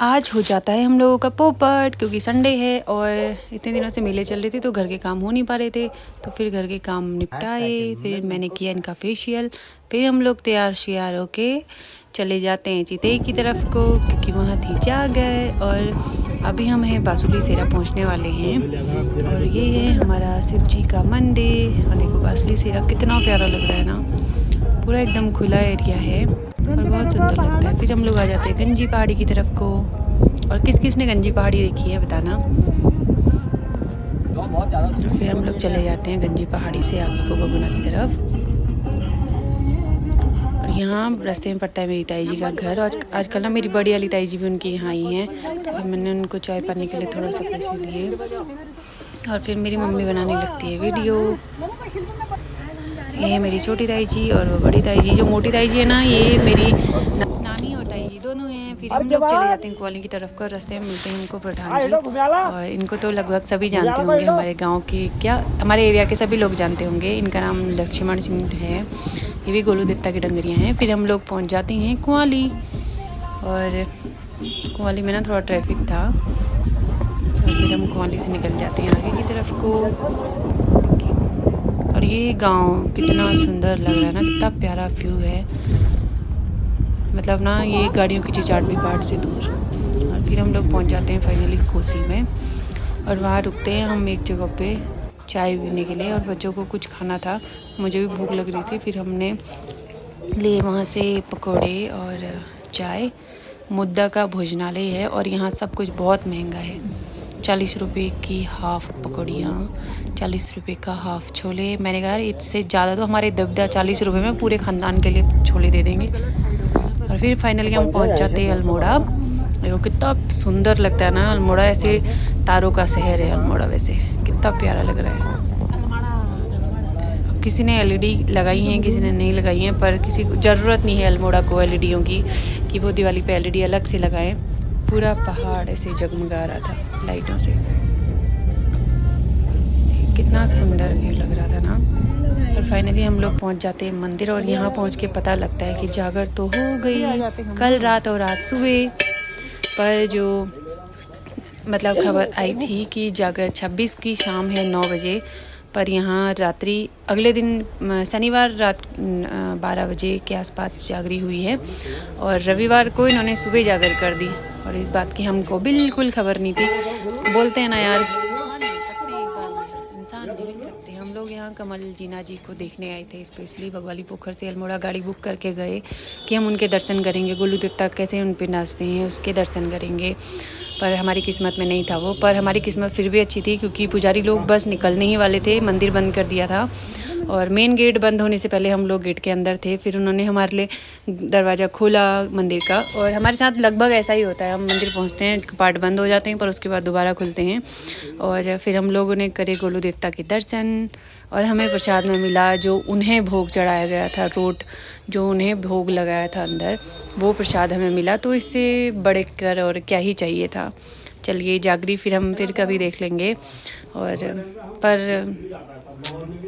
आज हो जाता है हम लोगों का पोपट, क्योंकि संडे है और इतने दिनों से मेले चल रहे थे तो घर के काम हो नहीं पा रहे थे। तो फिर घर के काम निपटाए, फिर मैंने किया इनका फेशियल, फिर हम लोग तैयार श्यार होके चले जाते हैं चितई की तरफ को, क्योंकि वहाँ थी जागर। और अभी हम हैं बासुली सेरा पहुँचने वाले हैं। और ये है हमारा शिव जी का मंदिर। और देखो बासुली सेरा कितना प्यारा लग रहा है ना, पूरा एकदम खुला एरिया है और बहुत सुंदर लगता है। फिर हम लोग आ जाते हैं गंजी पहाड़ी की तरफ को। और किस किस ने गंजी पहाड़ी देखी है बताना। और फिर हम लोग चले जाते हैं गंजी पहाड़ी से आगे को बगुना की तरफ। और यहाँ रास्ते में पड़ता है मेरी ताई जी का घर। और आजकल ना मेरी बड़ी वाली ताई जी भी उनके यहाँ आई हैं और मैंने उनको चाय पानी के लिए थोड़ा सा पैसे दिए। और फिर मेरी मम्मी बनाने लगती है वीडियो। ये है मेरी छोटी ताई जी और वो बड़ी ताई जी। जो मोटी ताई जी है ना, ये मेरी नानी और ताई जी दोनों हैं। फिर हम लोग चले जाते हैं कुआली की तरफ को। रास्ते में मिलते हैं इनको प्रधान जी, और इनको तो लगभग सभी जानते होंगे, हमारे गांव के क्या हमारे एरिया के सभी लोग जानते होंगे। इनका नाम लक्ष्मण सिंह है। ये भी गोलू देवता की डंगरियाँ हैं। फिर हम लोग पहुँच जाते हैं कुआली। और कुआली में ना थोड़ा ट्रैफिक था, और फिर हम कुआली से निकल जाते हैं आगे की तरफ को। और ये गांव कितना सुंदर लग रहा है ना, कितना प्यारा व्यू है। मतलब ना ये गाड़ियों की चिचाट भी पहाड़ से दूर। और फिर हम लोग पहुंच जाते हैं फाइनली कोसी में। और वहाँ रुकते हैं हम एक जगह पे चाय पीने के लिए। और बच्चों को कुछ खाना था, मुझे भी भूख लग रही थी। फिर हमने लिए वहाँ से पकोड़े और चाय। मुद्दा का भोजनालय है और यहाँ सब कुछ बहुत महंगा है। 40 रुपये की हाफ़ पकौड़ियाँ, 40 रुपये का हाफ़ छोले। मैंने कहा इससे ज़्यादा तो हमारे दबदा 40 रुपये में पूरे ख़ानदान के लिए छोले दे देंगे। और फिर फाइनली हम पहुंच जाते हैं अल्मोड़ा। देखो कितना सुंदर लगता है ना अल्मोड़ा, ऐसे तारों का शहर है अल्मोड़ा। वैसे कितना प्यारा लग रहा है। किसी ने एलईडी लगाई हैं, किसी ने नहीं लगाई हैं, पर किसी को ज़रूरत नहीं है अल्मोड़ा को एलईडीओं की कि वो दिवाली पे एलईडी अलग से लगाएं। पूरा पहाड़ ऐसे जगमगा रहा था लाइटों से, कितना सुंदर व्यू लग रहा था ना। और फाइनली हम लोग पहुंच जाते हैं मंदिर। और यहाँ पहुंच के पता लगता है कि जागर तो हो गई कल रात और आज सुबह। पर जो मतलब खबर आई थी कि जागर 26 की शाम है 9 बजे, पर यहाँ रात्रि अगले दिन शनिवार रात 12 बजे के आसपास जागरी हुई है। और रविवार को इन्होंने सुबह जागर कर दी। और इस बात की हमको बिल्कुल खबर नहीं थी। बोलते हैं ना यार, हम लोग यहाँ कमल जीना जी को देखने आए थे, स्पेशली बगवाली पोखर से अल्मोड़ा गाड़ी बुक करके गए कि हम उनके दर्शन करेंगे। गोलू देवता कैसे उन पे नाचते हैं उसके दर्शन करेंगे। पर हमारी किस्मत में नहीं था वो। पर हमारी किस्मत फिर भी अच्छी थी, क्योंकि पुजारी लोग बस निकलने ही वाले थे, मंदिर बंद कर दिया था। और मेन गेट बंद होने से पहले हम लोग गेट के अंदर थे। फिर उन्होंने हमारे लिए दरवाज़ा खोला मंदिर का। और हमारे साथ लगभग ऐसा ही होता है, हम मंदिर पहुंचते हैं, कपाट बंद हो जाते हैं, पर उसके बाद दोबारा खुलते हैं। और फिर हम लोगों ने करे गोलू देवता के दर्शन। और हमें प्रसाद में मिला जो उन्हें भोग चढ़ाया गया था, रोट जो उन्हें भोग लगाया था अंदर, वो प्रसाद हमें मिला। तो इससे बढ़ कर और क्या ही चाहिए था। चलिए जागरी फिर हम फिर कभी देख लेंगे। और पर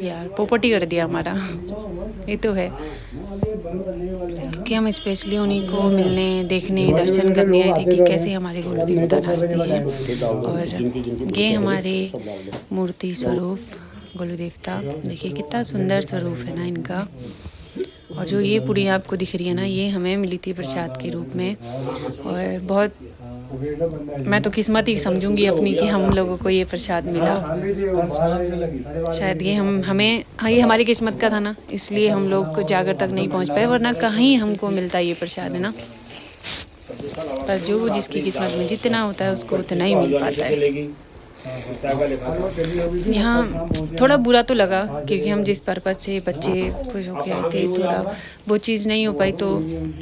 यार पोपटी कर दिया हमारा, ये तो है, क्योंकि हम स्पेशली उन्हीं को मिलने देखने दर्शन करने आए थे कि कैसे हमारे गोलू देवता नाचते हैं। और ये हमारे मूर्ति स्वरूप गोलू देवता, देखिए कितना सुंदर स्वरूप है ना इनका। और जो ये पुड़िया आपको दिख रही है ना, ये हमें मिली थी प्रसाद के रूप में। और बहुत मैं तो किस्मत ही समझूंगी अपनी कि हम लोगों को ये प्रसाद मिला। शायद ये ये हमारी किस्मत का था ना, इसलिए हम लोग जागर तक नहीं पहुंच पाए, वरना कहीं हमको मिलता ये प्रसाद है ना। पर जो जिसकी किस्मत में जितना होता है उसको उतना ही मिल पाता है। यहाँ थोड़ा बुरा तो लगा, क्योंकि हम जिस पर्पज़ से बच्चे खुश होके आए थे, थोड़ा वो चीज़ नहीं हो पाई। तो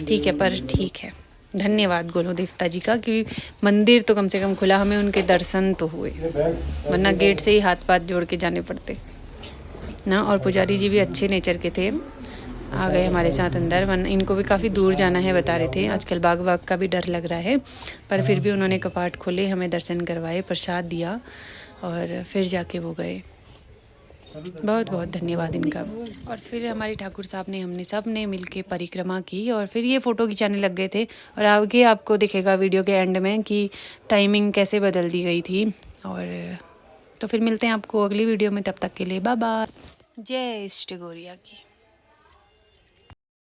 ठीक है, पर ठीक है, धन्यवाद गोलू देवता जी का, क्योंकि मंदिर तो कम से कम खुला, हमें उनके दर्शन तो हुए, वरना गेट से ही हाथ पाथ जोड़ के जाने पड़ते ना। और पुजारी जी भी अच्छे नेचर के थे, आ गए हमारे साथ अंदर, वरना इनको भी काफ़ी दूर जाना है बता रहे थे। आजकल बाग का भी डर लग रहा है, पर फिर भी उन्होंने कपाट खोले, हमें दर्शन करवाए, प्रसाद दिया और फिर जाके वो गए। बहुत बहुत धन्यवाद इनका। और फिर हमारे ठाकुर साहब ने हमने सब ने मिल के परिक्रमा की और फिर ये फ़ोटो खिंचाने लग गए थे। और आगे आपको दिखेगा वीडियो के एंड में कि टाइमिंग कैसे बदल दी गई थी। और तो फिर मिलते हैं आपको अगली वीडियो में, तब तक के लिए बाय बाय। जय इष्ट गौरिया की।